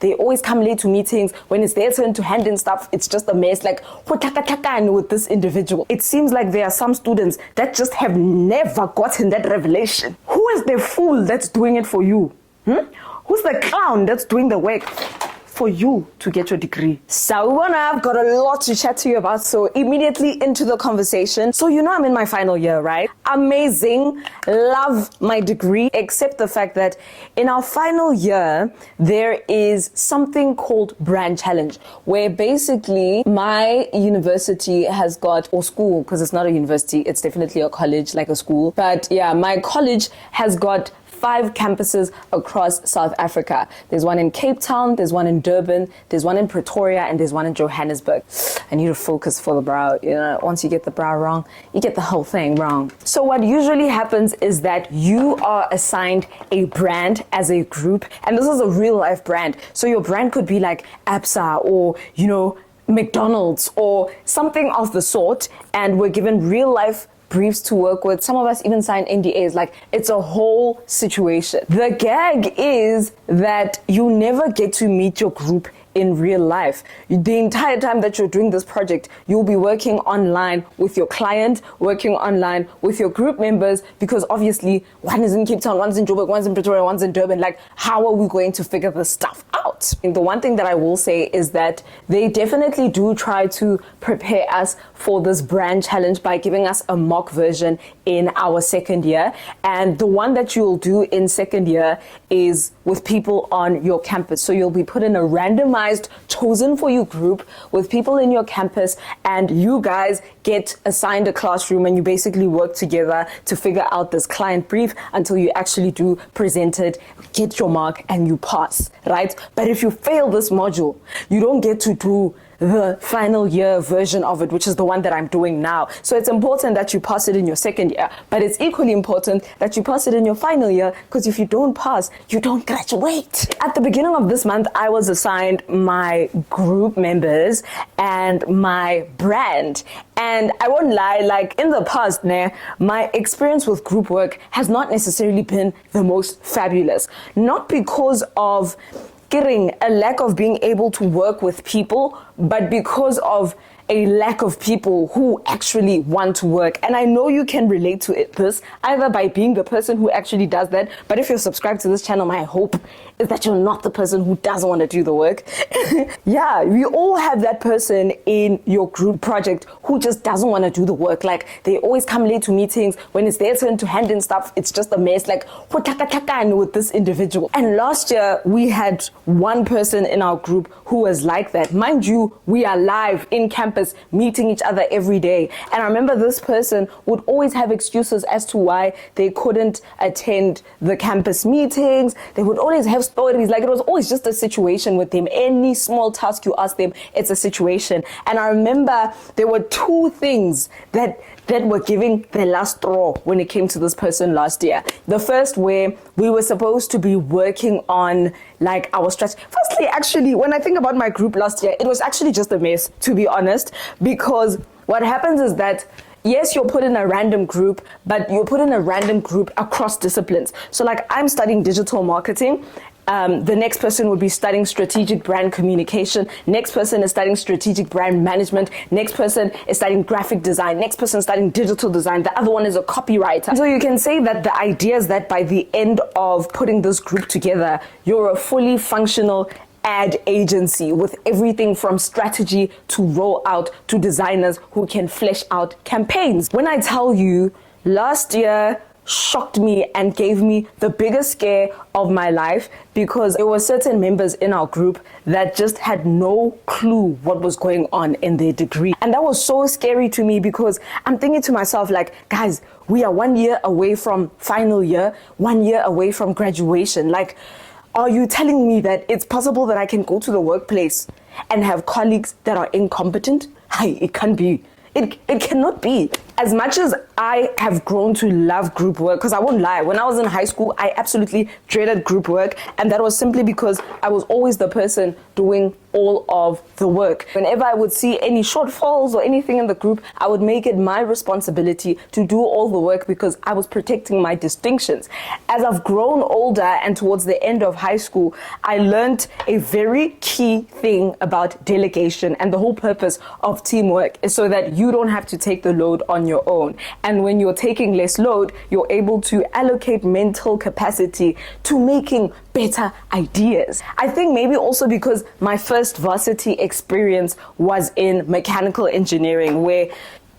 They always come late to meetings. When it's their turn to hand in stuff, it's just a mess. Like, with this individual. It seems like there are some students that just have never gotten that revelation. Who is the fool that's doing it for you? Who's the clown that's doing the work for you to get your degree? So I've got a lot to chat to you about, so immediately into the conversation. So I'm in my final year, right? Amazing, love my degree, except the fact that in our final year, there is something called brand challenge, where basically my university has got, or school, because it's not a university, it's definitely a college, like a school. But yeah, my college has got 5 campuses across South Africa. There's one in Cape Town, there's one in Durban, there's one in Pretoria, and there's one in Johannesburg. I need to focus for the brow. Once you get the brow wrong, you get the whole thing wrong. So what usually happens is that you are assigned a brand as a group, and this is a real life brand. So your brand could be like ABSA or, McDonald's or something of the sort, and we're given real life briefs to work with. Some of us even sign NDAs. Like, it's a whole situation. The gag is that you never get to meet your group in real life. The entire time that you're doing this project, you'll be working online with your client, working online with your group members, because obviously one is in Cape Town, one's in Joburg, one's in Pretoria, one's in Durban. Like, how are we going to figure this stuff out? And the one thing that I will say is that they definitely do try to prepare us for this brand challenge by giving us a mock version in our second year. And the one that you'll do in second year is with people on your campus. So you'll be put in a randomized, chosen for you group with people in your campus, and you guys get assigned a classroom and you basically work together to figure out this client brief until you actually do present it, get your mark, and you pass, right? But if you fail this module, you don't get to do the final year version of it, which is the one that I'm doing now. So it's important that you pass it in your second year, but it's equally important that you pass it in your final year, because if you don't pass, you don't graduate. At the beginning of this month, I was assigned my group members and my brand. And I won't lie, like in the past, my experience with group work has not necessarily been the most fabulous. Not because of a lack of being able to work with people, but because of a lack of people who actually want to work. And I know you can relate to this either by being the person who actually does that, but if you're subscribed to this channel, my hope is that you're not the person who doesn't want to do the work. Yeah, we all have that person in your group project who just doesn't want to do the work. Like, they always come late to meetings. When it's their turn to hand in stuff, it's just a mess. Like, with this individual. And last year, we had one person in our group who was like that. Mind you, we are live in campus, meeting each other every day. And I remember this person would always have excuses as to why they couldn't attend the campus meetings. They would always have stories. Like, it was always just a situation with them. Any small task you ask them, it's a situation. And I remember there were 2 things that were giving the last straw when it came to this person last year. The first, where we were supposed to be working on like our strategy. Firstly, actually, when I think about my group last year, it was actually just a mess, to be honest, because what happens is that yes, you're put in a random group, but you're put in a random group across disciplines. So like, I'm studying digital marketing. The next person would be studying strategic brand communication. Next person is studying strategic brand management. Next person is studying graphic design. Next person is studying digital design. The other one is a copywriter. So you can say that the idea is that by the end of putting this group together, you're a fully functional ad agency with everything from strategy to rollout to designers who can flesh out campaigns. When I tell you, last year shocked me and gave me the biggest scare of my life, because there were certain members in our group that just had no clue what was going on in their degree. And that was so scary to me, because I'm thinking to myself, like, guys, we are 1 year away from final year, 1 year away from graduation. Like, are you telling me that it's possible that I can go to the workplace and have colleagues that are incompetent? It can't be. It cannot be. As much as I have grown to love group work, because I won't lie, when I was in high school, I absolutely dreaded group work. And that was simply because I was always the person doing all of the work. Whenever I would see any shortfalls or anything in the group, I would make it my responsibility to do all the work because I was protecting my distinctions. As I've grown older and towards the end of high school, I learned a very key thing about delegation, and the whole purpose of teamwork is so that you don't have to take the load on your own. And when you're taking less load, you're able to allocate mental capacity to making better ideas. I think maybe also because my first varsity experience was in mechanical engineering, where,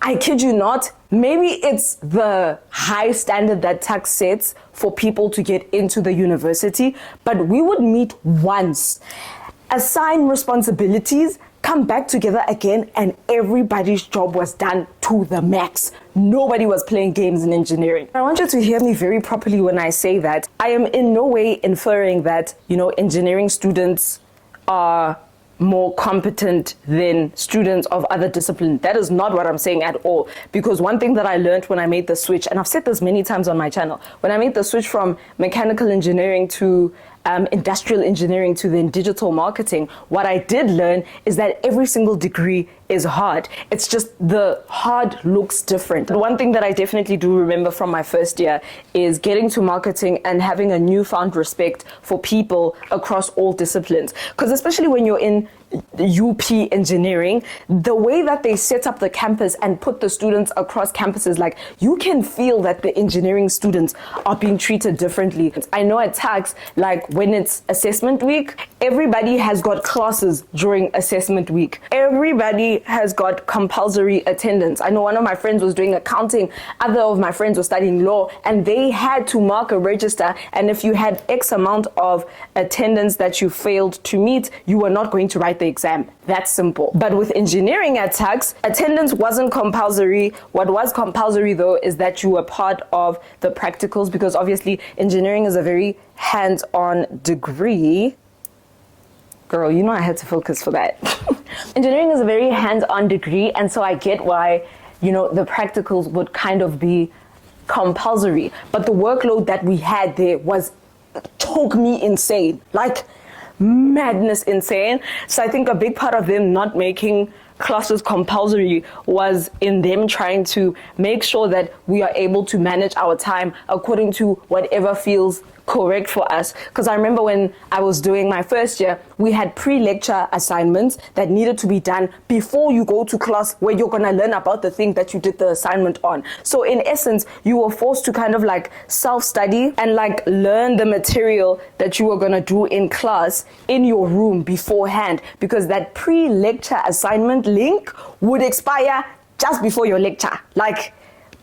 I kid you not, maybe it's the high standard that tax sets for people to get into the university, but we would meet once, assign responsibilities, come back together again, and everybody's job was done to the max. Nobody was playing games in engineering. I want you to hear me very properly when I say that. I am in no way inferring that, engineering students are more competent than students of other disciplines. That is not what I'm saying at all. Because one thing that I learned when I made the switch, and I've said this many times on my channel, when I made the switch from mechanical engineering to industrial engineering to then digital marketing, what I did learn is that every single degree is hard. It's just the hard looks different. The one thing that I definitely do remember from my first year is getting to marketing and having a newfound respect for people across all disciplines. Because especially when you're in UP engineering, the way that they set up the campus and put the students across campuses, like, you can feel that the engineering students are being treated differently. I know at tax, like when it's assessment week, everybody has got classes during assessment week. Everybody has got compulsory attendance. I know one of my friends was doing accounting, other of my friends were studying law, and they had to mark a register, and if you had X amount of attendance that you failed to meet, you were not going to write the exam. That's simple. But with engineering at tax, attendance wasn't compulsory. What was compulsory though is that you were part of the practicals, because obviously engineering is a very hands-on degree. Girl, I had to focus for that. Engineering is a very hands-on degree, and so I get why, the practicals would kind of be compulsory. But the workload that we had there took me insane. Like, madness insane. So I think a big part of them not making classes compulsory was in them trying to make sure that we are able to manage our time according to whatever feels correct for us. Because I remember when I was doing my first year, we had pre-lecture assignments that needed to be done before you go to class, where you're going to learn about the thing that you did the assignment on. So in essence, you were forced to kind of like self-study and like learn the material that you were going to do in class in your room beforehand, because that pre-lecture assignment link would expire just before your lecture. Like,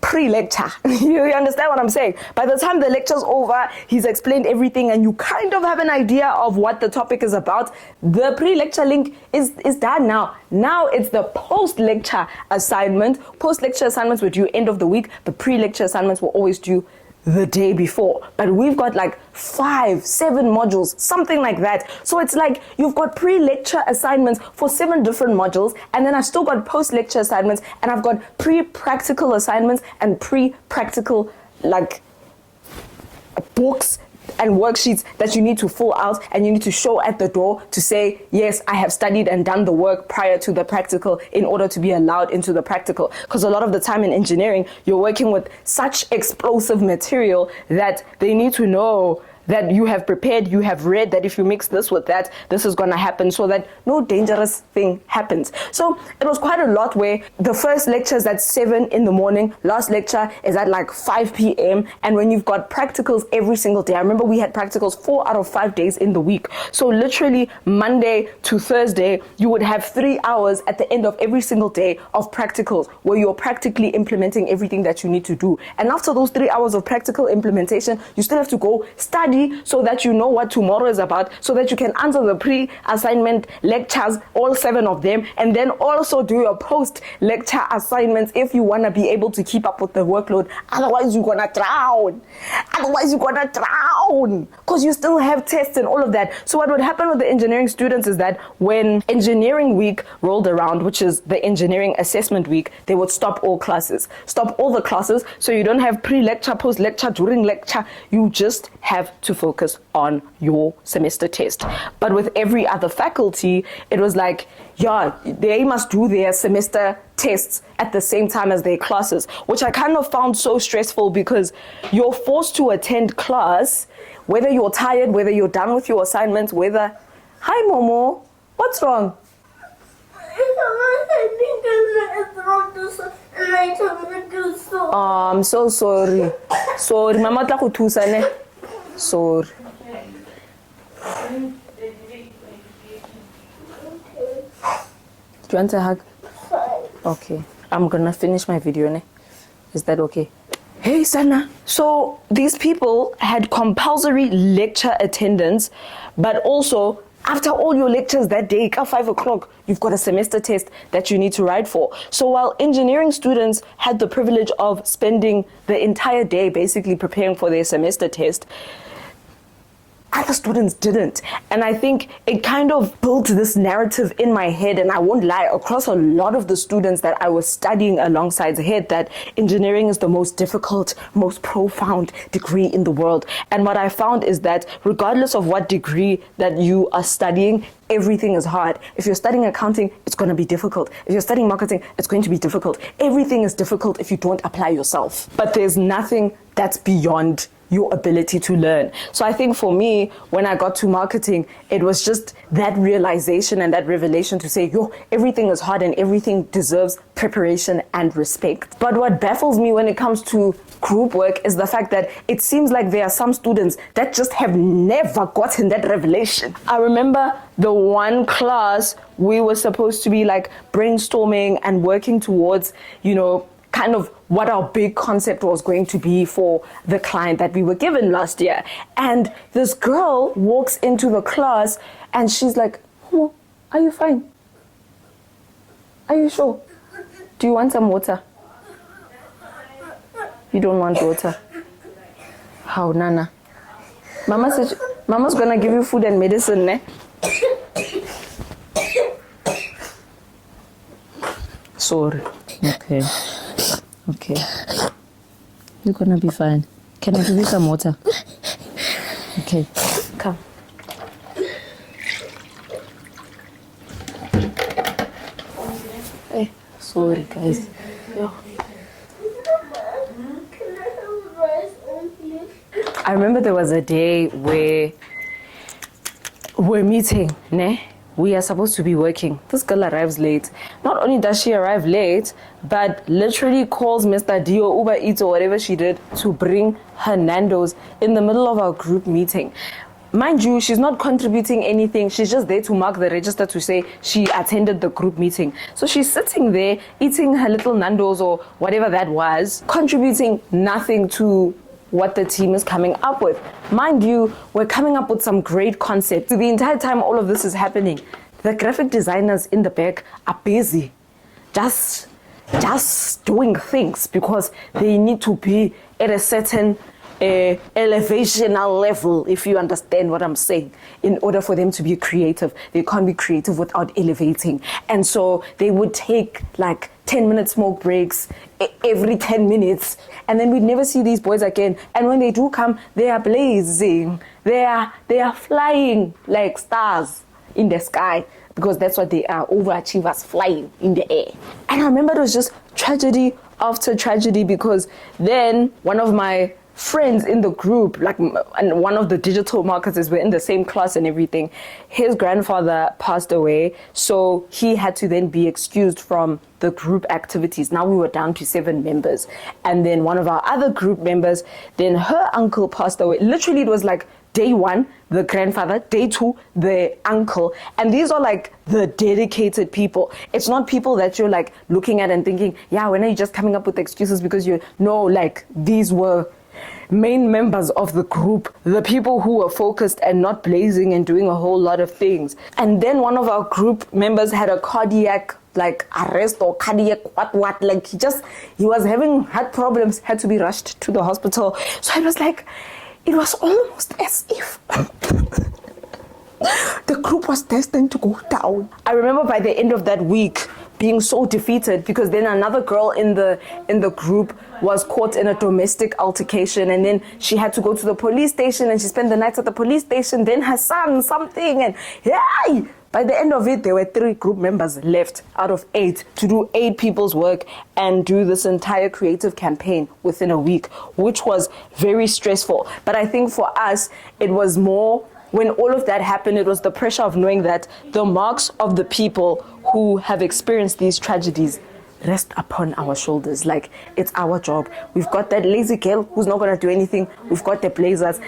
pre-lecture. You understand what I'm saying? By the time the lecture's over, he's explained everything and you kind of have an idea of what the topic is about. The pre-lecture link is done now. Now it's the post-lecture assignment. Post-lecture assignments were due end of the week. The pre-lecture assignments were always due the day before. But we've got like 5, 7 modules, something like that. So it's like you've got pre-lecture assignments for 7 different modules, and then I've still got post-lecture assignments, and I've got pre-practical assignments and pre-practical like books and worksheets that you need to fill out, and you need to show at the door to say, yes, I have studied and done the work prior to the practical in order to be allowed into the practical. Because a lot of the time in engineering, you're working with such explosive material that they need to know that you have prepared, you have read that if you mix this with that, this is going to happen, so that no dangerous thing happens. So it was quite a lot, where the first lecture is at 7 in the morning, last lecture is at like 5 p.m. And when you've got practicals every single day, I remember we had practicals 4 out of 5 days in the week. So literally Monday to Thursday, you would have 3 hours at the end of every single day of practicals, where you're practically implementing everything that you need to do. And after those 3 hours of practical implementation, you still have to go study study so that you know what tomorrow is about, so that you can answer the pre-assignment lectures, all 7 of them, and then also do your post-lecture assignments if you want to be able to keep up with the workload. Otherwise, you're going to drown. Because you still have tests and all of that. So what would happen with the engineering students is that when engineering week rolled around, which is the engineering assessment week, they would stop all classes. Stop all the classes, so you don't have pre-lecture, post-lecture, during lecture. You just have to focus on your semester test. But with every other faculty, it was like, yeah, they must do their semester tests at the same time as their classes, which I kind of found so stressful because you're forced to attend class, whether you're tired, whether you're done with your assignments, whether... Hi, Momo. What's wrong? I'm so sorry. Sorry, Mama tla go thusa ne. Sorry. Do you want a hug? Okay. I'm gonna finish my video ne. Is that okay? Hey, Sana. So these people had compulsory lecture attendance, but also after all your lectures that day, at 5 o'clock, you've got a semester test that you need to write for. So while engineering students had the privilege of spending the entire day basically preparing for their semester test, other students didn't. And I think it kind of built this narrative in my head, and I won't lie, across a lot of the students that I was studying alongside head, that engineering is the most difficult, most profound degree in the world. And what I found is that regardless of what degree that you are studying, everything is hard. If you're studying accounting, it's going to be difficult. If you're studying marketing, it's going to be difficult. Everything is difficult if you don't apply yourself. But there's nothing that's beyond your ability to learn. So I think for me, when I got to marketing, it was just that realization and that revelation to say, yo, everything is hard and everything deserves preparation and respect. But what baffles me when it comes to group work is the fact that it seems like there are some students that just have never gotten that revelation. I remember the one class we were supposed to be like brainstorming and working towards, kind of what our big concept was going to be for the client that we were given last year. And this girl walks into the class and she's like, oh, are you fine? Are you sure? Do you want some water? You don't want water? How, Nana? Mama said, Mama's gonna give you food and medicine, ne? Sorry. Okay. You're gonna be fine. Can I give you some water? Okay. Come. Hey, sorry guys. Yo. I remember there was a day where we're meeting, ne? We are supposed to be working. This girl arrives late. Not only does she arrive late, but literally calls Mr. Dio, Uber Eats or whatever she did to bring her Nando's in the middle of our group meeting. Mind you, she's not contributing anything. She's just there to mark the register to say she attended the group meeting. So she's sitting there eating her little Nando's or whatever that was, contributing nothing to what the team is coming up with. Mind you, we're coming up with some great concepts. The entire time all of this is happening, the graphic designers in the back are busy just doing things because they need to be at a certain elevational level, if you understand what I'm saying, in order for them to be creative. They can't be creative without elevating. And so they would take like 10-minute smoke breaks every 10 minutes, and then we'd never see these boys again. And when they do come, they are blazing. They are flying like stars in the sky, because that's what they are, overachievers flying in the air. And I remember it was just tragedy after tragedy, because then one of my friends in the group, and one of the digital marketers, were in the same class and everything. His grandfather passed away, so he had to then be excused from the group activities. Now we were down to 7 members. And then one of our other group members, then her uncle passed away. Literally, it was like day 1, the grandfather, day 2, the uncle. And these are like the dedicated people. It's not people that you're like looking at and thinking, yeah, when are you just coming up with excuses because these were main members of the group, the people who were focused and not blazing and doing a whole lot of things. And then one of our group members had a cardiac arrest or cardiac what, like he was having heart problems, had to be rushed to the hospital. So it was almost as if the group was destined to go down. I remember by the end of that week being so defeated, because then another girl in the group was caught in a domestic altercation, and then she had to go to the police station, and she spent the night at the police station. Then her son something, and yay! By the end of it, there were 3 group members left out of 8 to do 8 people's work and do this entire creative campaign within a week, which was very stressful. But I think for us, it was more, when all of that happened, it was the pressure of knowing that the marks of the people who have experienced these tragedies rest upon our shoulders. Like, it's our job. We've got that lazy girl who's not going to do anything. We've got the blazers.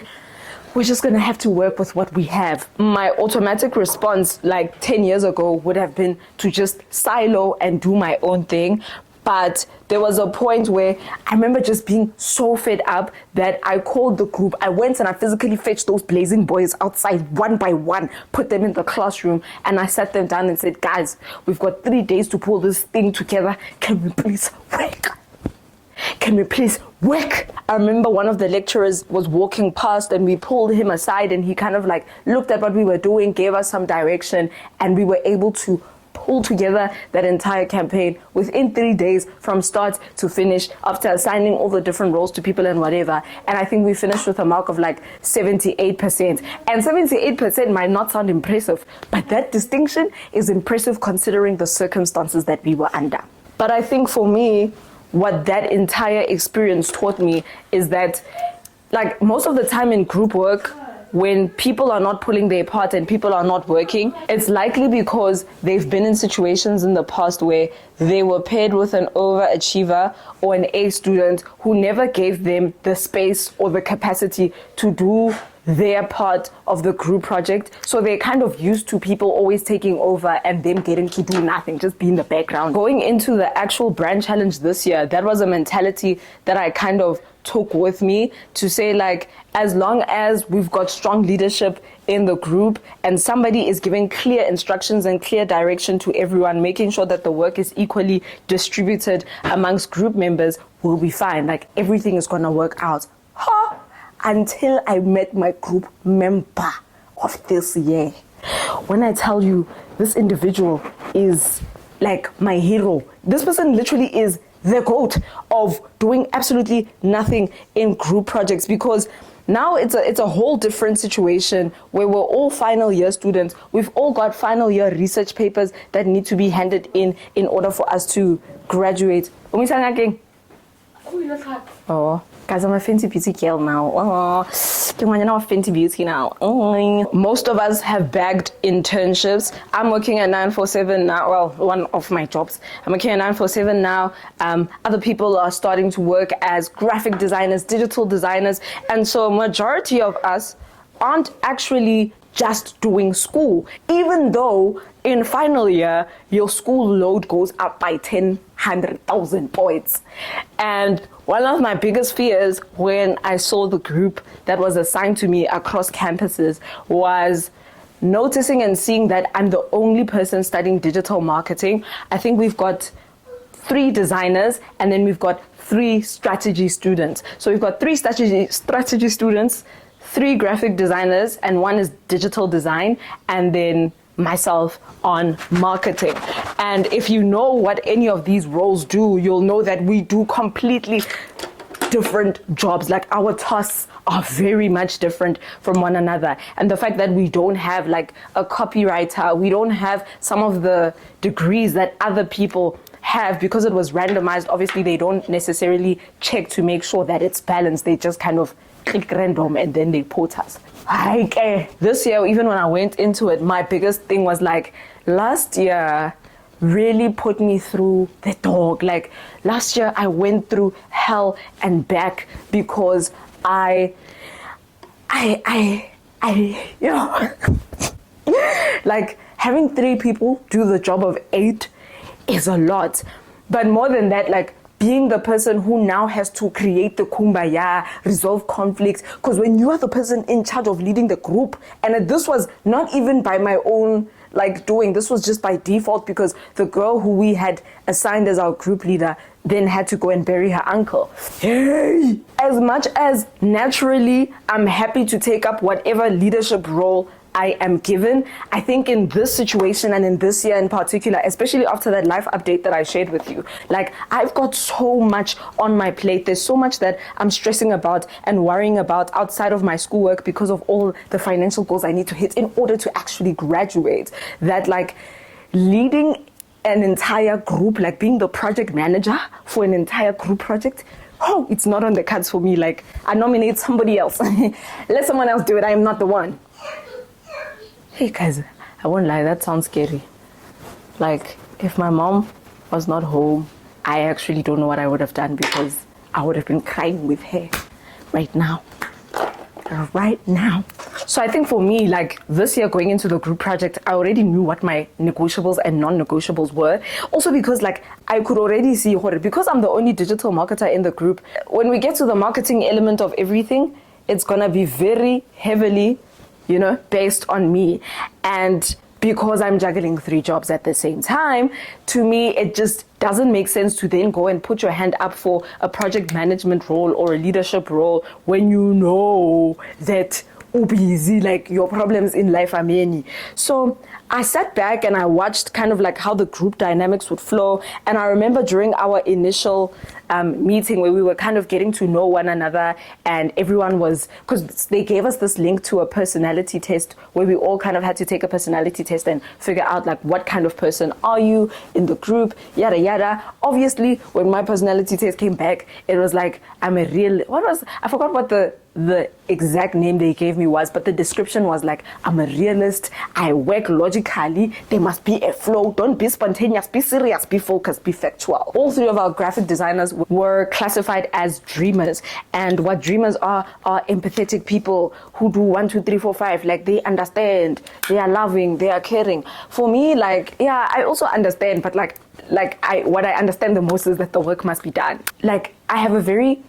We're just going to have to work with what we have. My automatic response 10 years ago would have been to just silo and do my own thing. But there was a point where I remember just being so fed up that I called the group. I went and I physically fetched those blazing boys outside one by one, put them in the classroom, and I sat them down and said, guys, we've got 3 days to pull this thing together. Can we please work? Can we please work? I remember one of the lecturers was walking past and we pulled him aside, and he kind of looked at what we were doing, gave us some direction, and we were able to pull together that entire campaign within 3 days from start to finish, after assigning all the different roles to people and whatever. And I think we finished with a mark of 78%. And 78% might not sound impressive, but that distinction is impressive considering the circumstances that we were under. But I think for me, what that entire experience taught me is that most of the time in group work, when people are not pulling their part and people are not working, it's likely because they've been in situations in the past where they were paired with an overachiever or an A student who never gave them the space or the capacity to do their part of the group project. So they're kind of used to people always taking over and them getting to do nothing, just be in the background. Going into the actual brand challenge this year, that was a mentality that I kind of took with me to say, as long as we've got strong leadership in the group and somebody is giving clear instructions and clear direction to everyone, making sure that the work is equally distributed amongst group members, we'll be fine. Everything is going to work out. Until I met my group member of this year. When I tell you this individual is my hero, this person literally is the GOAT of doing absolutely nothing in group projects, because now it's a whole different situation where we're all final year students. We've all got final year research papers that need to be handed in order for us to graduate. Oh, guys, I'm a Fenty Beauty girl now. Oh, I'm a Fenty Beauty now. Oh. Most of us have bagged internships. I'm working at 947 now. Well, one of my jobs. I'm working at 947 now. Other people are starting to work as graphic designers, digital designers. And so a majority of us aren't actually just doing school, even though in final year, your school load goes up by 100,000 points. And one of my biggest fears when I saw the group that was assigned to me across campuses was noticing and seeing that I'm the only person studying digital marketing. I think we've got 3 designers, and then we've got 3 strategy students. So we've got 3 strategy students, 3 graphic designers, and 1 is digital design, and then myself on marketing. And if you know what any of these roles do, you'll know that we do completely different jobs. Our tasks are very much different from one another. And the fact that we don't have a copywriter, we don't have some of the degrees that other people have, because it was randomized. Obviously, they don't necessarily check to make sure that it's balanced. They just kind of click random and then they put us. This year, even when I went into it, my biggest thing was last year really put me through the dog. Last year I went through hell and back because I having 3 people do the job of 8 is a lot. But more than that, being the person who now has to create the kumbaya, resolve conflicts. Because when you are the person in charge of leading the group, and this was not even by my own doing, this was just by default, because the girl who we had assigned as our group leader then had to go and bury her uncle. Hey! As much as naturally I'm happy to take up whatever leadership role I am given, I think in this situation and in this year in particular, especially after that life update that I shared with you, I've got so much on my plate. There's so much that I'm stressing about and worrying about outside of my schoolwork because of all the financial goals I need to hit in order to actually graduate, that leading an entire group, being the project manager for an entire group project, it's not on the cards for me. I nominate somebody else. Let someone else do it. I am not the one. Hey guys, I won't lie, that sounds scary. If my mom was not home, I actually don't know what I would have done, because I would have been crying with her right now. So I think for me, this year going into the group project, I already knew what my negotiables and non-negotiables were. Also because I could already see, because I'm the only digital marketer in the group, when we get to the marketing element of everything, it's gonna be very heavily based on me. And because I'm juggling 3 jobs at the same time, to me, it just doesn't make sense to then go and put your hand up for a project management role or a leadership role when you know that busy, your problems in life are many. So I sat back and I watched kind of how the group dynamics would flow. And I remember during our initial meeting where we were kind of getting to know one another, and everyone was, because they gave us this link to a personality test where we all kind of had to take a personality test and figure out what kind of person are you in the group, yada yada. Obviously, when my personality test came back, it was I'm a real, I forgot what the exact name they gave me was, but the description was I'm a realist, I work logically, there must be a flow, don't be spontaneous, be serious, be focused, be factual. All 3 of our graphic designers were classified as dreamers, and what dreamers are empathetic people who do 1, 2, 3, 4, 5, they understand, they are loving, they are caring. For me, I also understand, but what I understand the most is that the work must be done. I have a very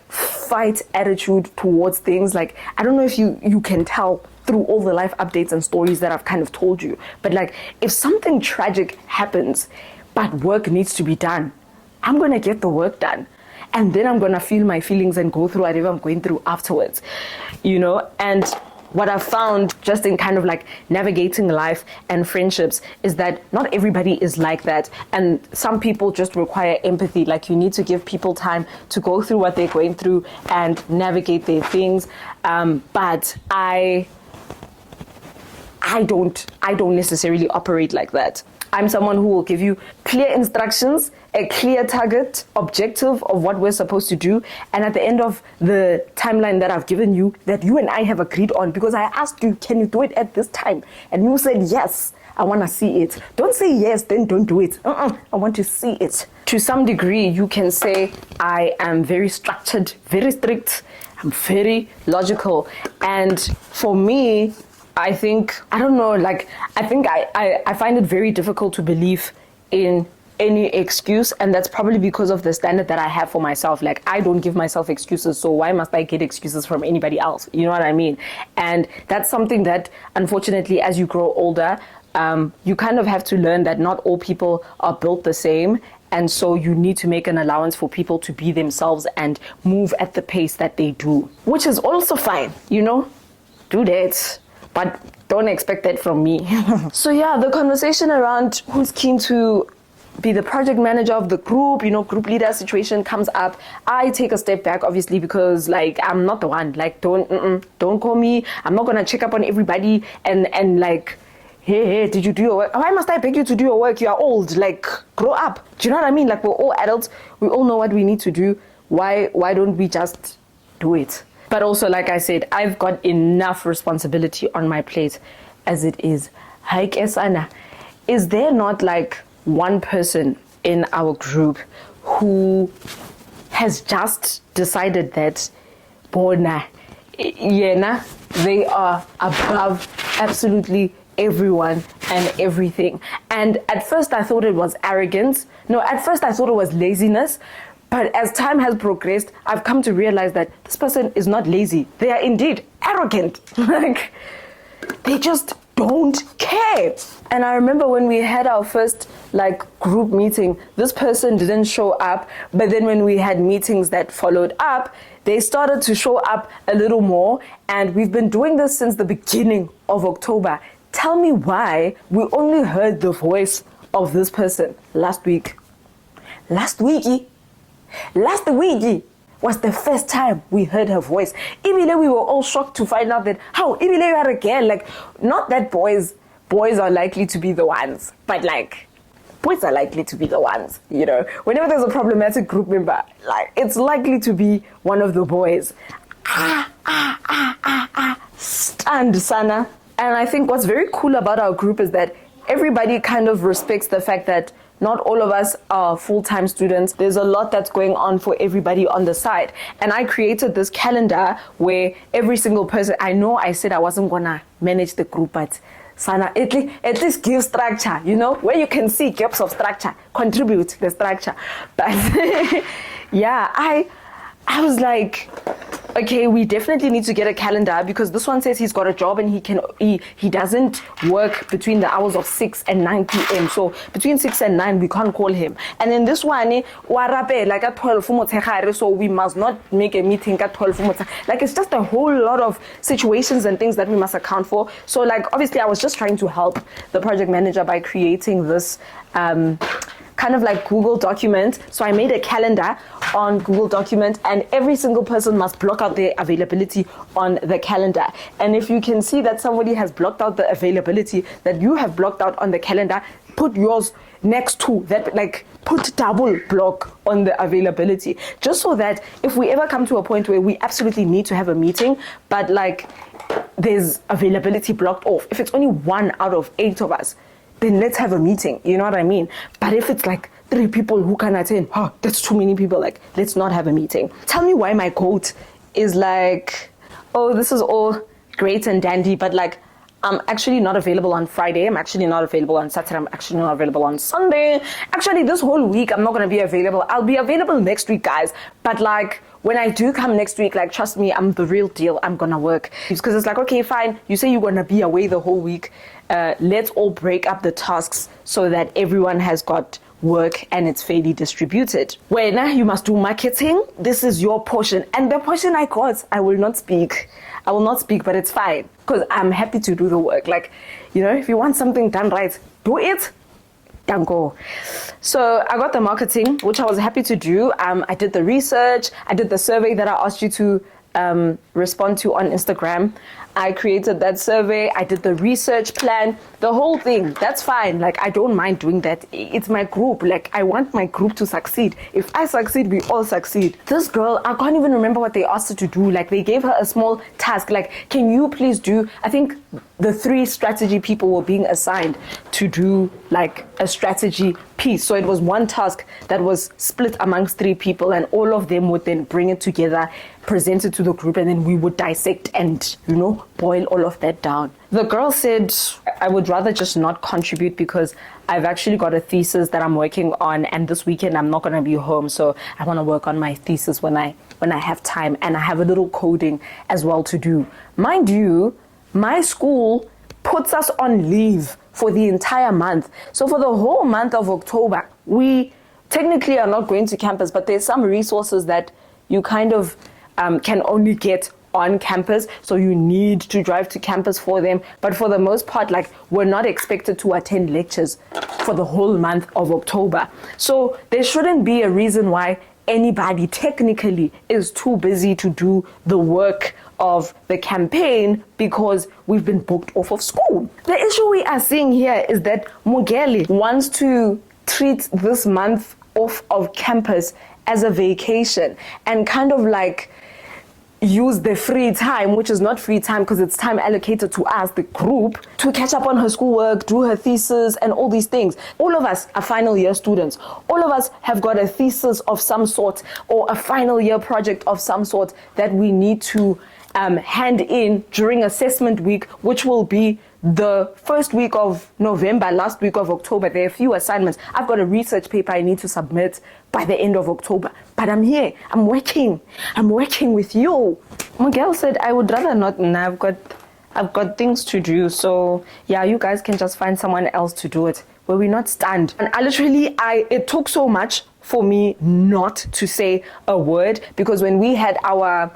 fight attitude towards things. I don't know if you can tell through all the life updates and stories that I've kind of told you, but if something tragic happens but work needs to be done, I'm gonna get the work done, and then I'm gonna feel my feelings and go through whatever I'm going through afterwards, and what I've found just in kind of navigating life and friendships is that not everybody is like that. And some people just require empathy. You need to give people time to go through what they're going through and navigate their things. But I don't necessarily operate like that. I'm someone who will give you clear instructions, a clear target, objective of what we're supposed to do. And at the end of the timeline that I've given you, that you and I have agreed on, because I asked you, can you do it at this time? And you said, yes, I want to see it. Don't say yes, then don't do it. I want to see it. To some degree, you can say I am very structured, very strict. I'm very logical. And for me, I think, I don't know, I find it very difficult to believe in any excuse, and that's probably because of the standard that I have for myself. I don't give myself excuses, so why must I get excuses from anybody else? You know what I mean? And that's something that, unfortunately, as you grow older, you kind of have to learn that not all people are built the same, and so you need to make an allowance for people to be themselves and move at the pace that they do, which is also fine, do that. But don't expect that from me. So yeah, the conversation around who's keen to be the project manager of the group, group leader situation comes up. I take a step back, obviously, because I'm not the one. Don't call me. I'm not gonna check up on everybody and hey, did you do your work? Why must I beg you to do your work? You are old. Grow up. Do you know what I mean? We're all adults. We all know what we need to do. Why don't we just do it? But also, like I said, I've got enough responsibility on my plate as it is. Hi, Kesana. Is there not one person in our group who has just decided that bona, they are above absolutely everyone and everything? And at first I thought it was arrogance. No, at first I thought it was laziness. But as time has progressed, I've come to realize that this person is not lazy. They are indeed arrogant. Like, they just don't care. And I remember when we had our first group meeting, this person didn't show up, but then when we had meetings that followed up, they started to show up a little more, and we've been doing this since the beginning of October. Tell me why we only heard the voice of this person last week. Last week was the first time we heard her voice. Even we were all shocked to find out that how even you are again, not that boys are likely to be the ones, but boys are likely to be the ones, whenever there's a problematic group member, it's likely to be one of the boys. Stand sana. And I think what's very cool about our group is that everybody kind of respects the fact that not all of us are full-time students. There's a lot that's going on for everybody on the side. And I created this calendar where every single person, I know I said I wasn't gonna manage the group, but Sana, at least give structure, where you can see gaps of structure, contribute to the structure. But yeah, I was like, okay, we definitely need to get a calendar, because this one says he's got a job and he doesn't work between the hours of 6 and 9 p.m. So between 6 and 9, we can't call him. And then this one, at 12, so we must not make a meeting at 12. It's just a whole lot of situations and things that we must account for. So obviously I was just trying to help the project manager by creating this kind of Google document. So I made a calendar on Google document, and every single person must block out their availability on the calendar. And if you can see that somebody has blocked out the availability that you have blocked out on the calendar, put yours next to that, put double block on the availability, just so that if we ever come to a point where we absolutely need to have a meeting, but there's availability blocked off, if it's only 1 out of 8 of us, then let's have a meeting, you know what I mean? But if it's 3 people who can attend, that's too many people, let's not have a meeting. Tell me why my quote is oh, this is all great and dandy, but I'm actually not available on Friday, I'm actually not available on Saturday, I'm actually not available on Sunday. Actually, this whole week, I'm not going to be available. I'll be available next week, guys. But when I do come next week, trust me, I'm the real deal. I'm going to work. Because it's okay, fine. You say you're going to be away the whole week. Let's all break up the tasks so that everyone has got work and it's fairly distributed. When you must do marketing, this is your portion. And the portion I got, I will not speak, but it's fine. Because I'm happy to do the work. If you want something done right, do it. Don't go. So I got the marketing, which I was happy to do. I did the research. I did the survey that I asked you to respond to on Instagram. I created that survey. I did the research plan, the whole thing. That's fine. I don't mind doing that. It's my group. I want my group to succeed. If I succeed, we all succeed. This girl, I can't even remember what they asked her to do. They gave her a small task. Can you please do, I think the 3 strategy people were being assigned to do a strategy piece. So it was one task that was split amongst 3 people, and all of them would then bring it together, present it to the group, and then we would dissect and, boil all of that down. The girl said, I would rather just not contribute because I've actually got a thesis that I'm working on, and this weekend I'm not going to be home, so I want to work on my thesis when I have time, and I have a little coding as well to do. Mind you, my school puts us on leave for the entire month. So for the whole month of October, we technically are not going to campus, but there's some resources that you kind of can only get on campus, so you need to drive to campus for them. But for the most part, we're not expected to attend lectures for the whole month of October. So there shouldn't be a reason why anybody technically is too busy to do the work of the campaign because we've been booked off of school. The issue we are seeing here is that Mugeli wants to treat this month off of campus as a vacation and kind of use the free time, which is not free time because it's time allocated to us, the group, to catch up on her schoolwork, do her thesis, and all these things. All of us are final year students. All of us have got a thesis of some sort or a final year project of some sort that we need to hand in during assessment week, which will be the first week of November, last week of October, there are a few assignments. I've got a research paper I need to submit by the end of October. But I'm here. I'm working with you. My girl said, I would rather not. Nah, I've got things to do. So yeah, you guys can just find someone else to do it. Will we not stand? And it took so much for me not to say a word, because when we had our,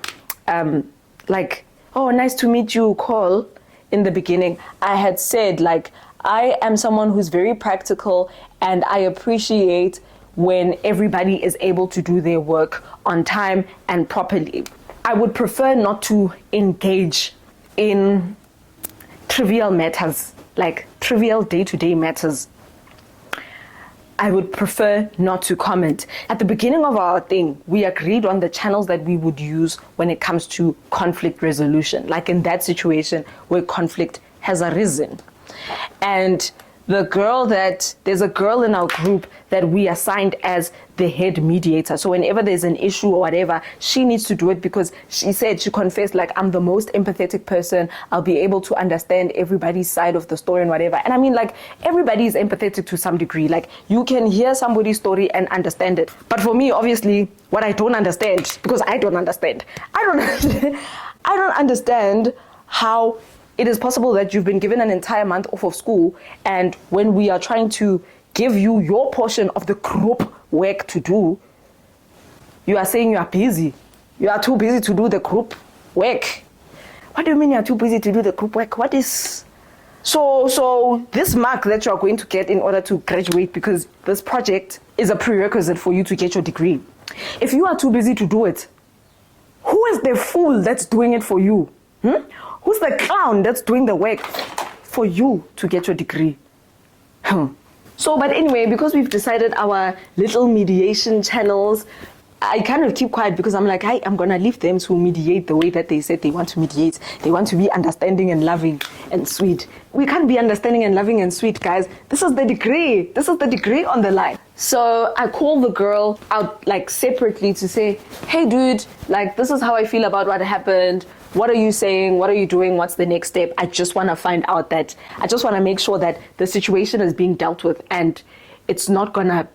oh, nice to meet you call in the beginning, I had said, like, I am someone who's very practical, and I appreciate when everybody is able to do their work on time and properly. I would prefer not to engage in trivial matters, like trivial day-to-day matters. I would prefer not to comment. At the beginning of our thing, we agreed on the channels that we would use when it comes to conflict resolution, like in that situation where conflict has arisen. And there's a girl in our group that we assigned as the head mediator. So whenever there's an issue or whatever, she needs to do it, because she confessed, like, I'm the most empathetic person. I'll be able to understand everybody's side of the story and whatever. And I mean, like, everybody is empathetic to some degree. Like, you can hear somebody's story and understand it. But for me, obviously, what I don't understand, because I don't understand how it is possible that you've been given an entire month off of school, and when we are trying to give you your portion of the group work to do, you are saying you are busy. You are too busy to do the group work. What do you mean you are too busy to do the group work? What is... So this mark that you are going to get in order to graduate, because this project is a prerequisite for you to get your degree. If you are too busy to do it, who is the fool that's doing it for you? Who's the clown that's doing the work for you to get your degree? So, but anyway, because we've decided our little mediation channels, I kind of keep quiet, because I'm like, I'm going to leave them to mediate the way that they said they want to mediate. They want to be understanding and loving and sweet. We can't be understanding and loving and sweet, guys. This is the degree. This is the degree on the line. So I call the girl out, like, separately to say, hey, dude, like, this is how I feel about what happened. What are you saying? What are you doing? What's the next step? I just want to find out that, I just want to make sure that the situation is being dealt with, and it's not going to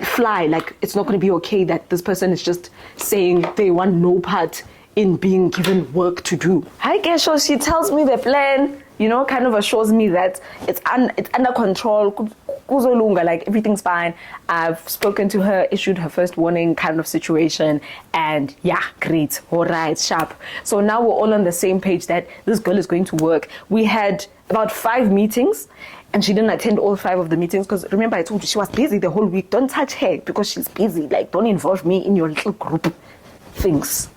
fly. Like, it's not going to be okay that this person is just saying they want no part in being given work to do. Hi, Kesho, she tells me the plan, kind of assures me that it's under control. Like, everything's fine. I've spoken to her, issued her first warning kind of situation, and yeah, great, all right, sharp. So now we're all on the same page that this girl is going to work. We had about 5 meetings, and she didn't attend all 5 of the meetings, because remember, I told you she was busy the whole week. Don't touch her because she's busy. Like, don't involve me in your little group things.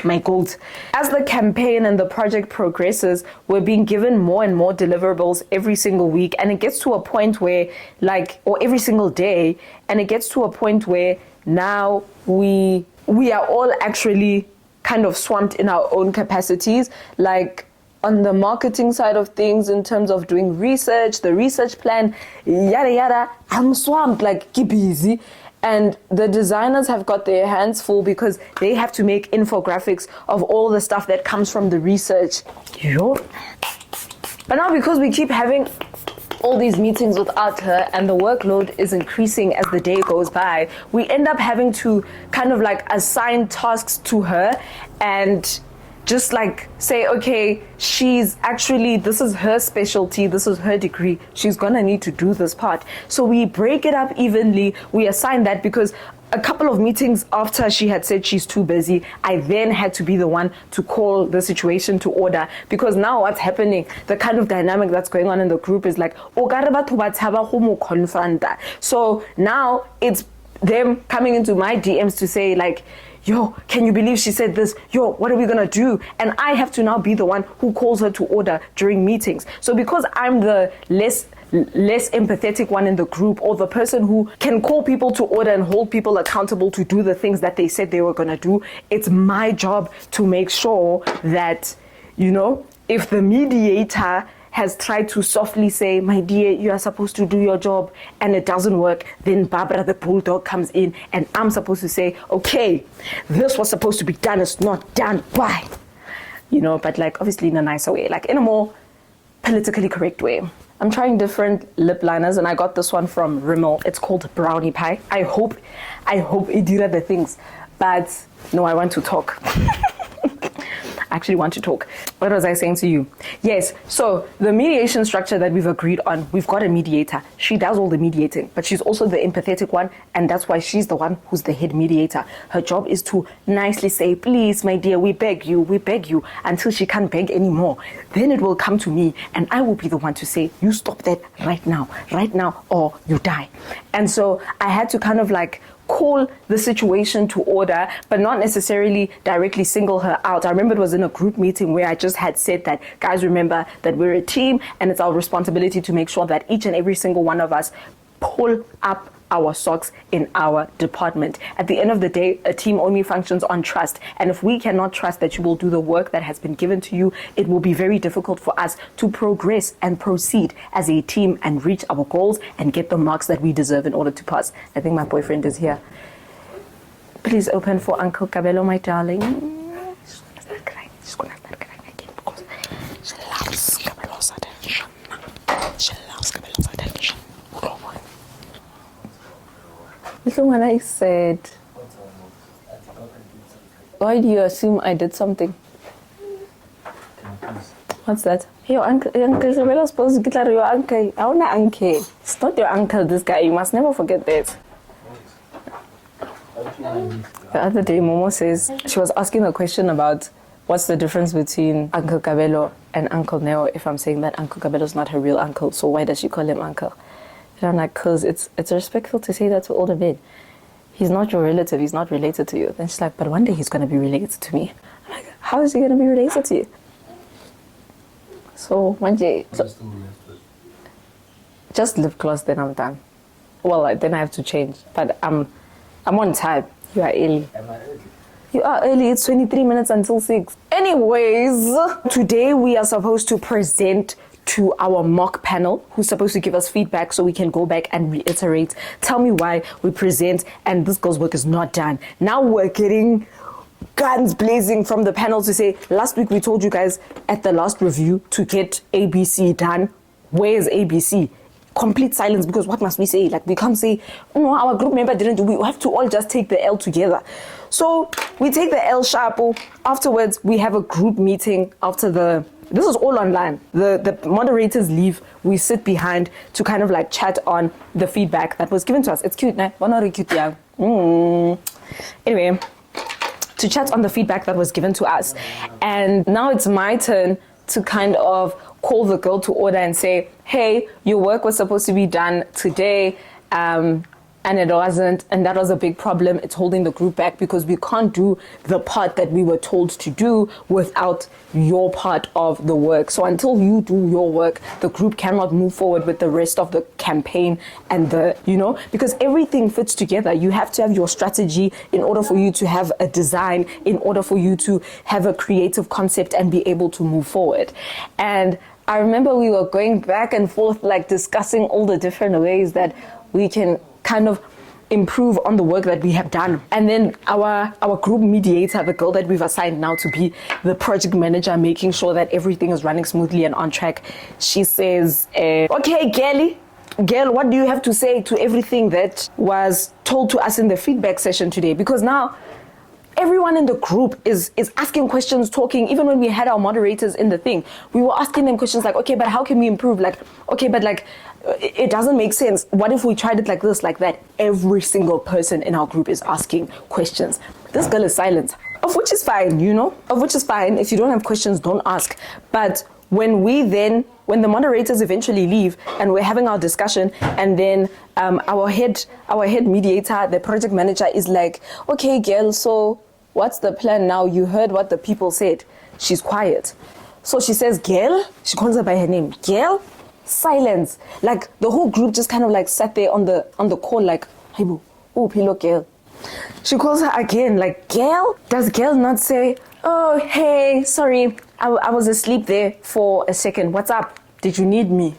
My goals. As the campaign and the project progresses, we're being given more and more deliverables every single week, and it gets to a point where, or every single day, and it gets to a point where now we are all actually kind of swamped in our own capacities, like on the marketing side of things, in terms of doing research, the research plan, yada yada. I'm swamped, like, keep busy. And the designers have got their hands full, because they have to make infographics of all the stuff that comes from the research. But now, because we keep having all these meetings without her, and the workload is increasing as the day goes by, we end up having to kind of like assign tasks to her, and just like say, okay, this is her specialty, this is her degree, she's gonna need to do this part. So we break it up evenly, we assign that, because a couple of meetings after she had said she's too busy, I then had to be the one to call the situation to order, because now what's happening, the kind of dynamic that's going on in the group is like, so now it's them coming into my DMs to say, like, yo, can you believe she said this? Yo, what are we gonna do? And I have to now be the one who calls her to order during meetings. So because I'm the less empathetic one in the group, or the person who can call people to order and hold people accountable to do the things that they said they were gonna do, it's my job to make sure that, if the mediator has tried to softly say, my dear, you are supposed to do your job, and it doesn't work, then Barbara the bulldog comes in, and I'm supposed to say, okay, this was supposed to be done, it's not done, why? But like, obviously in a nicer way, like in a more politically correct way. I'm trying different lip liners and I got this one from Rimmel. It's called Brownie Pie. I hope it did other things, but no, I want to talk. I actually want to talk. What was I saying to you? Yes, so the mediation structure that we've agreed on, we've got a mediator. She does all the mediating, but she's also the empathetic one, and that's why she's the one who's the head mediator. Her job is to nicely say, please, my dear, we beg you, until she can't beg anymore. Then it will come to me, and I will be the one to say, you stop that right now, or you die. And so I had to kind of like call the situation to order, but not necessarily directly single her out. I remember it was in a group meeting where I just had said that, guys, remember that we're a team and it's our responsibility to make sure that each and every single one of us pull up our socks in our department. At the end of the day, a team only functions on trust. And if we cannot trust that you will do the work that has been given to you, it will be very difficult for us to progress and proceed as a team and reach our goals and get the marks that we deserve in order to pass. I think my boyfriend is here. Please open for Uncle Cabello, my darling. She's gonna start crying. She's gonna start crying again because she loves Cabello's attention. She loves Cabello's attention. Listen, when I said, why do you assume I did something? What's that? Your uncle Isabella supposed to get out of your uncle. I want an uncle. It's not your uncle, this guy. You must never forget that. The other day, Momo says, she was asking a question about what's the difference between Uncle Cabello and Uncle Neo, if I'm saying that Uncle Cabello's not her real uncle, so why does she call him uncle? And I'm like, because it's respectful to say that to older men. He's not your relative, he's not related to you. Then she's like, but one day he's going to be related to me. I'm like, how is he going to be related to you? So one day, just lip gloss, then I'm done. Well, then I have to change. But I'm on time. You are early. Am I early? You are early. It's 23 minutes until 6. Anyways, today we are supposed to present to our mock panel who's supposed to give us feedback so we can go back and reiterate, tell me why we present and this girl's work is not done. Now we're getting guns blazing from the panel to say, last week we told you guys at the last review to get ABC done. Where is ABC? Complete silence, because what must we say? Like, we can't say, no, our group member didn't do. We have to all just take the L together. So we take the L sharp. Afterwards, we have a group meeting after this is all online. The moderators leave. We sit behind to kind of like chat on the feedback that was given to us. It's cute, nah? We're not cute, yeah. Anyway, to chat on the feedback that was given to us. And now it's my turn to kind of call the girl to order and say, hey, your work was supposed to be done today, and it wasn't, and that was a big problem. It's holding the group back because we can't do the part that we were told to do without your part of the work. So until you do your work, the group cannot move forward with the rest of the campaign and because everything fits together. You have to have your strategy in order for you to have a design, in order for you to have a creative concept and be able to move forward. And I remember we were going back and forth, like discussing all the different ways that we can kind of improve on the work that we have done. And then our group mediator, the girl that we've assigned now to be the project manager, making sure that everything is running smoothly and on track, she says, okay, girl, what do you have to say to everything that was told to us in the feedback session today? Because now everyone in the group is asking questions, talking. Even when we had our moderators in the thing, we were asking them questions like, okay, but how can we improve? Like, okay, but like, it doesn't make sense. What if we tried it like this, like that? Every single person in our group is asking questions. This girl is silent, of which is fine, of which is fine. If you don't have questions, don't ask. But when the moderators eventually leave and we're having our discussion, and then our head mediator, the project manager, is like, okay, girl, so what's the plan now? You heard what the people said. She's quiet. So she says, girl, she calls her by her name, girl. Silence. Like the whole group just kind of like sat there on the call like, hey boo, oh pillow girl. She calls her again like, girl. Does girl not say, oh hey, sorry, I was asleep there for a second. What's up? Did you need me?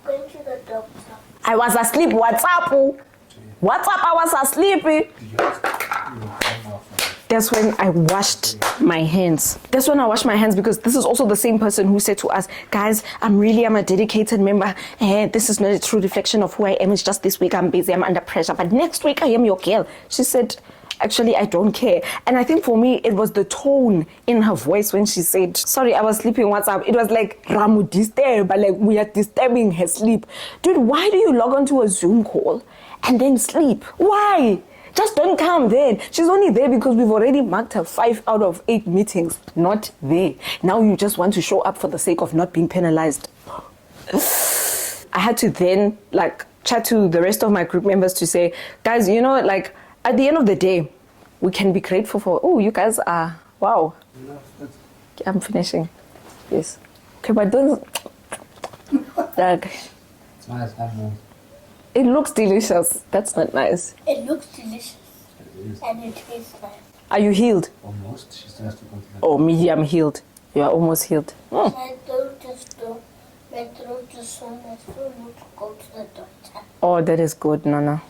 I'm going to the doctor. I was asleep. What's up? What's up? I was asleep. Did you ask your grandma for That's when I washed my hands. That's when I washed my hands, because this is also the same person who said to us, guys, I'm a dedicated member. This is not a true reflection of who I am. It's just this week I'm busy, I'm under pressure. But next week I am your girl. She said, actually, I don't care. And I think for me, it was the tone in her voice when she said, sorry, I was sleeping, what's up? It was like, Ramu, disturb, but like we are disturbing her sleep. Dude, why do you log onto a Zoom call and then sleep? Why? Just don't come then. She's only there because we've already marked her 5 out of 8 meetings. Not there. Now you just want to show up for the sake of not being penalized. I had to then chat to the rest of my group members to say, guys, at the end of the day, we can be grateful for, you guys are, wow. I'm finishing. Yes. Okay, but don't, It's nice, it looks delicious. That's not nice. It looks delicious. And it tastes nice. Are you healed? Almost. She still has to go to the Oh, me, I'm healed. You are almost healed. My throat is so nice. I don't need to go to the doctor. Oh, that is good, Nana.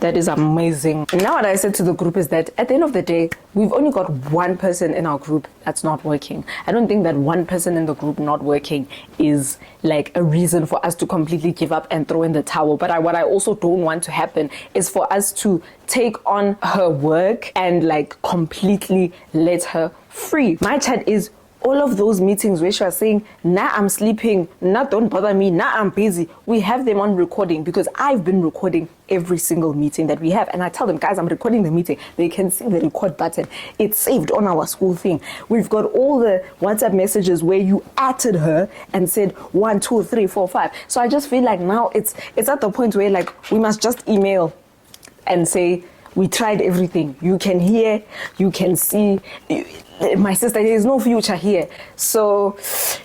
That is amazing. Now what I said to the group is that at the end of the day, we've only got one person in our group that's not working. I don't think that one person in the group not working is like a reason for us to completely give up and throw in the towel. But what I also don't want to happen is for us to take on her work and completely let her free. My chat is all of those meetings where she was saying, nah, I'm sleeping, nah, don't bother me, nah, I'm busy. We have them on recording because I've been recording every single meeting that we have. And I tell them, guys, I'm recording the meeting. They can see the record button. It's saved on our school thing. We've got all the WhatsApp messages where you added her and said 1, 2, 3, 4, 5. So I just feel like now it's at the point where we must just email and say, we tried everything. You can hear, you can see. My sister, there is no future here. So,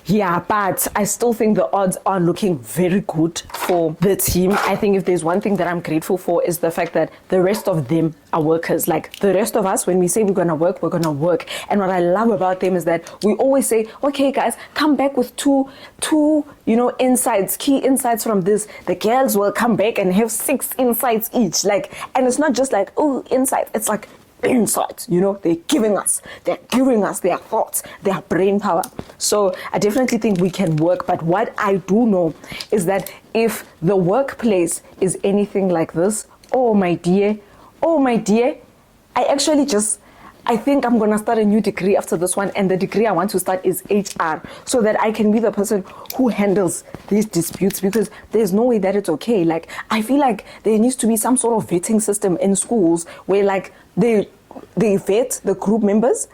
yeah, but I still think the odds are looking very good for the team. I think if there's one thing that I'm grateful for is the fact that the rest of them are workers. The rest of us, when we say we're going to work, we're going to work. And what I love about them is that we always say, okay, guys, come back with two insights, key insights from this. The girls will come back and have 6 insights each. And it's not just insights. It's insights, they're giving us their thoughts, their brain power. So I definitely think we can work. But what I do know is that if the workplace is anything like this, oh my dear, I think I'm going to start a new degree after this one. And the degree I want to start is HR, so that I can be the person who handles these disputes, because there's no way that it's okay. I feel like there needs to be some sort of vetting system in schools where they vet the group members,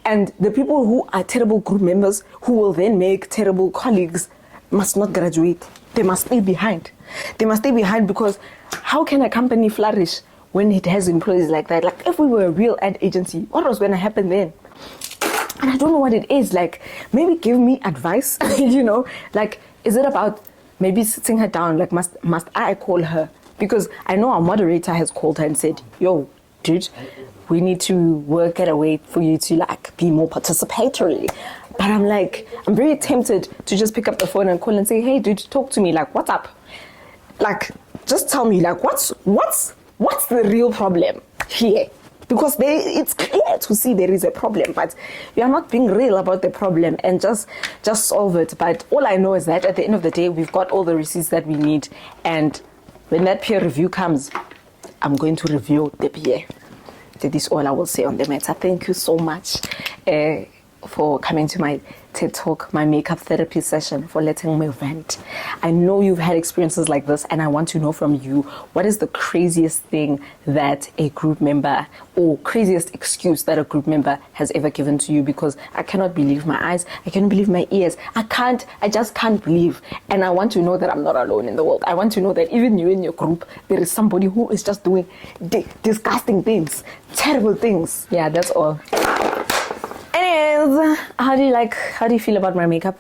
and the people who are terrible group members who will then make terrible colleagues must not graduate. They must stay behind. Because how can a company flourish when it has employees like that? If we were a real ad agency, what was going to happen then? And I don't know what it is. Maybe give me advice, is it about maybe sitting her down? Must I call her? Because I know our moderator has called her and said, yo, dude, we need to work at a way for you to be more participatory. But I'm very tempted to just pick up the phone and call and say, hey, dude, talk to me. What's up? Just tell me, what's the real problem here? Because it's clear to see there is a problem, but you are not being real about the problem and just solve it. But all I know is that at the end of the day, we've got all the receipts that we need. And when that peer review comes, I'm going to review the peer. That is all I will say on the matter. Thank you so much for coming to my TED Talk, my makeup therapy session, for letting me vent. I know you've had experiences like this, and I want to know from you, what is the craziest thing that a group member, or craziest excuse that a group member has ever given to you? Because I cannot believe my eyes, I cannot believe my ears, I just can't believe. And I want to know that I'm not alone in the world. I want to know that even you in your group, there is somebody who is just doing disgusting things, terrible things. Yeah, that's all. Anyways, how do you feel about my makeup?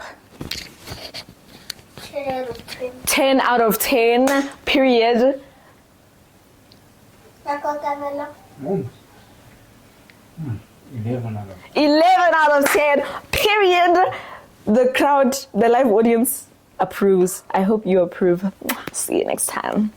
10 out of 10. 10 out of 10, period. 11 out of 10, period. The crowd, the live audience approves. I hope you approve. See you next time.